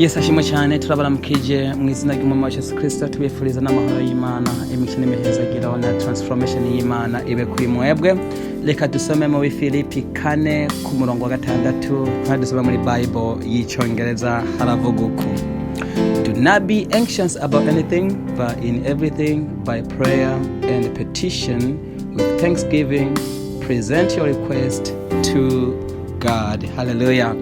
Yesu ashimwe cyane. Turabaramukije mu izina ry'umwami wacu Yesu Kristo, tubifuriza n'amahoro y'Imana, imikino imihezagiro na transformation y'Imana ibe kuri mwebwe. Reka dusome mu Filipi 4 ku murongo wa 6, kandi dusome muri Bible y'Icyongereza. Haravuga uko: Do not be anxious about anything, but in everything by prayer and petition with thanksgiving present your request to God. Hallelujah.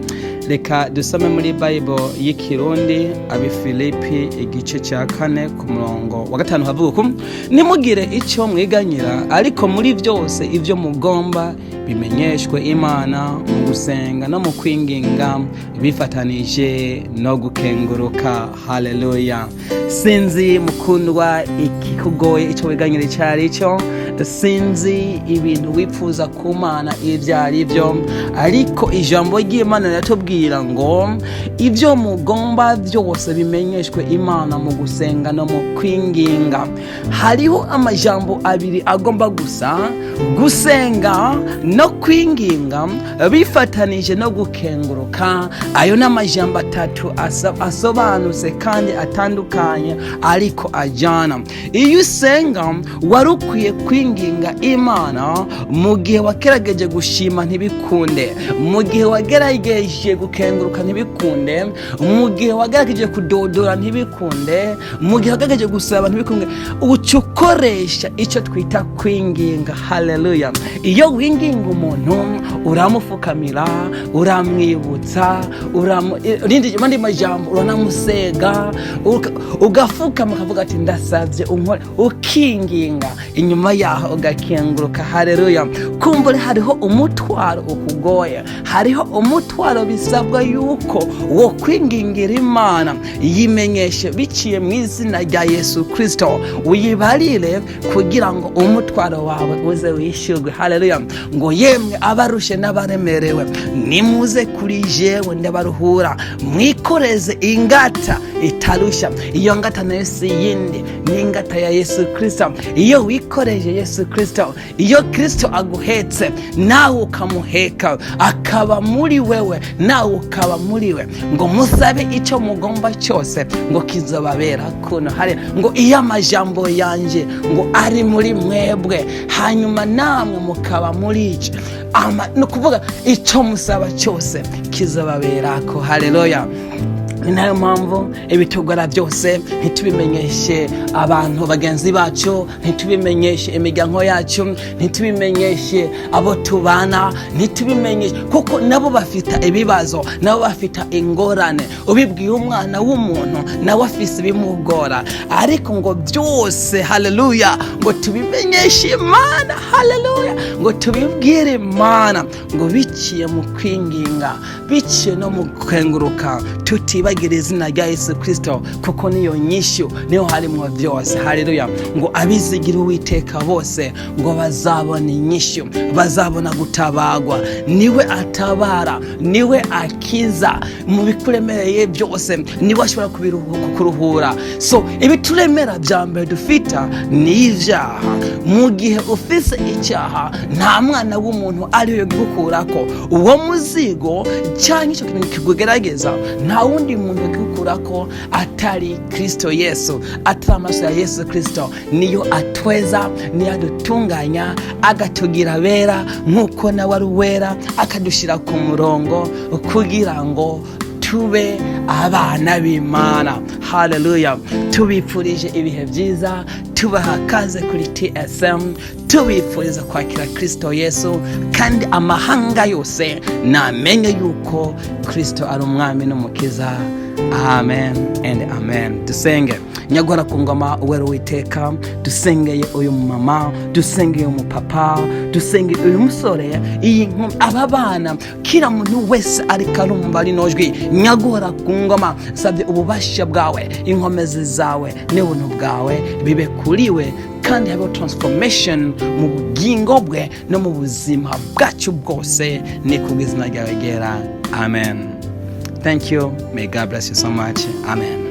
Reka dusome muri Bible y'Ikirundi Abifilipi igice cya 4 ku murongo wa 5 havuga uko: Nimugire icyo mwiganyira, ariko muri byose ibyo mugomba bimenyeshwe Imana mu gusenga no mu kwinginga bifatanije no gukenguruka. Haleluya. Sinzi mukundwa ikikugoye icyo wiganyira cyari cyo, sinzi ibintu wipfuza ku Mana ibyo ari byo, ariko ijambo ry'Imana riratubwira ngo ibyo mugomba byose bimenyeshwe Imana mu gusenga no mu kwinginga. Hariho amajambo abiri agomba gusa: gusenga no kwinginga bifatanije no gukenguruka. Ayo n'amajambo atatu asobanutse kandi atandukanye ariko ajyana. Iyo usenga warukwiye kwinginga Imana mu gihe wakerageje gushima ntibikunde, mu gihe wagerageje gukenguruka ntibikunde, mu gihe wagerageje kudodora ntibikunde, mu gihe wagerageje gusaba ntibikunde, ukoresha icyo twita kwinginga. Haleluya. Iyo winginga umuntu uramufukamira, uramwibutsa, andi majambo uranamusega, ugafukama ukavuga ati ndasabye unkore, ukinginga, inyuma yaho ugakenguruka. Haleluya. Kumbure hariho umutwaro ukugoye, hariho umutwaro bisabwa yuko wo kwingingira Imana yimenyeshe biciye mu izina rya Yesu Kristo, uyibarire kugira ngo umutwaro wawe uze wishyurwe. Haleluya. Ngo yemwe abarushe n'abaremerewe nimuze kuri jewe ndabaruhura, mwikoreze ingata itarusha. Iyo ngata nayo si yindi, ni ingata ya Yesu Kristo. Iyo wikoreje Yesu Kristo, iyo Kristo aguhetse nawe ukamuheka, akaba muri wewe nawe ukaba muri we, ngo musabe icyo mugomba cyose ngo kizobabera kuno. Hari ngo iyo amajambo yanje ngo ari muri mwebwe, hanyuma namwe mukaba muri icyo, no kuvuga icyo musaba cyose kizobabera ko. Haleluya. Ni nayo mpamvu ibitugora byose ntitubimenyeshe abantu bagenzi bacu, ntitubimenyeshe imiryango yacu, ntitubimenyeshe abo tubana, ntitubimenyeshe kuko nabo bafita ibibazo, nabo bafita ingorane. Ubibwiye umwana w'umuntu nawe afise ibimugora, ariko ngo byose, haleluya, ngo tubimenyeshe Imana. Haleluya. Ngo tubibwire Imana, ngo biciye mu kwinginga, biciye no mu kwenguruka, tutibagire izina rya Yesu Kristo, kuko niyo nyishyu, niyo harimo byose. Haleluya. Ngo abizigira Uwiteka bose ngo bazabona inyishyu, bazabona gutabagwa. Niwe atabara, niwe akiza mu bikuremereye byose, niwe ashobora kuruhura. So ibituremera bya mbere dufita ni ibyaha. Mu gihe ufise icyaha, nta mwana w'umuntu ariyo gukurako uwo muzigo cyangwa icyo kintu kigugerageza, nta wundi muntu gukurako atari Kristo Yesu, atari amaraso ya Yesu Kristo. Niyo atweza, niyo adutunganya, agatugira bera nk'uko nawe ari wera, akadushira ku murongo kugira ngo tube abana b'Imana. Haleluya. Tubifurije ibihe byiza, tubaha kaze kuri TSM, tubifuriza kwakira Kristo Yesu, kandi amahanga yose namenye yuko Kristo ari umwami n'umukiza. Amen and amen. Dusenge. Nyagora ku ngoma uwera Uwiteka, dusengeye uyu mama, dusengeye umupapa, dusengeye uyu musore, iyi nkumi, aba bana, kila muntu wese ariko arumva rino jwi. Nyagora ku ngoma, sabye ububasha bwawe, inkomezi zawe n'ubuntu bwawe bibe kuriwe, kandi habe transformation mu bugingo bwe no mu buzima bwacu bwose, ni kubw'izina ryawe ryera. Amen. Thank you. May God bless you so much. Amen.